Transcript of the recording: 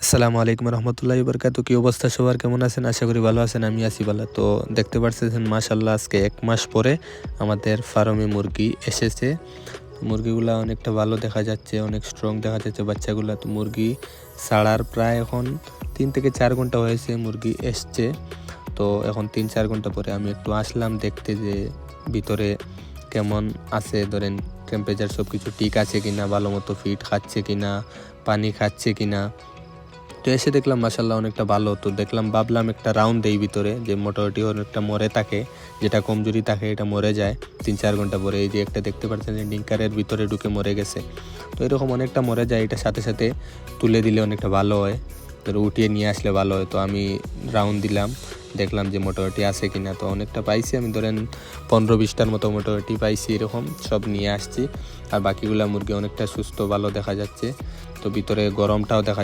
আসসালামু আলাইকুম রহমতুল্লাহি বরকাত। কি অবস্থা সবার, কেমন আছেন? আশা করি ভালো আছেন। আমি আছি ভালো। তো দেখতে পাচ্ছেন মাশাল্লাহ আজকে 1 মাস পরে আমাদের ফার্মে মুরগি এসেছে। মুরগিগুলা অনেকটা ভালো দেখা যাচ্ছে, অনেক স্ট্রং দেখা যাচ্ছে বাচ্চাগুলা। তো মুরগি ছাড়ার প্রায় এখন 3 থেকে 4 ঘন্টা হয়েছে মুরগি এসছে। তো এখন 3-4 ঘন্টা পরে আমি একটু আসলাম দেখতে যে ভিতরে কেমন আছে, ধরেন টেম্পারেচার সব কিছু ঠিক আছে কিনা, ভালো মতো ফিড খাচ্ছে কিনা, পানি খাচ্ছে কিনা। তো এসে দেখলাম মাশাল্লাহ অনেকটা ভালো। তো ভাবলাম একটা রাউন্ড দেই ভিতরে, যে মোটামুটি অনেকটা মরে থাকে, যেটা কমজোরি থাকে এটা মরে যায় 3-4 ঘন্টা পরে। এই যে একটা দেখতে পাচ্ছেন যে ডিঙ্কারের ভিতরে ঢুকে মরে গেছে। তো এরকম অনেকটা মরে যায়, এটা সাথে সাথে তুলে দিলে অনেকটা ভালো হয়, ধরো উঠিয়ে নিয়ে আসলে ভালো হয়। তো আমি রাউন্ড দিলাম, দেখলাম যে মোটামুটি আছে কিনা। তো অনেকটা পাইছি আমি, ধরেন 15-20টার মতো মোটামুটি পাইছি, এরকম সব নিয়ে আসছি। আর বাকিগুলা মুরগি অনেকটা সুস্থ ভালো দেখা যাচ্ছে। তো ভিতরে গরমটাও দেখা যাচ্ছে।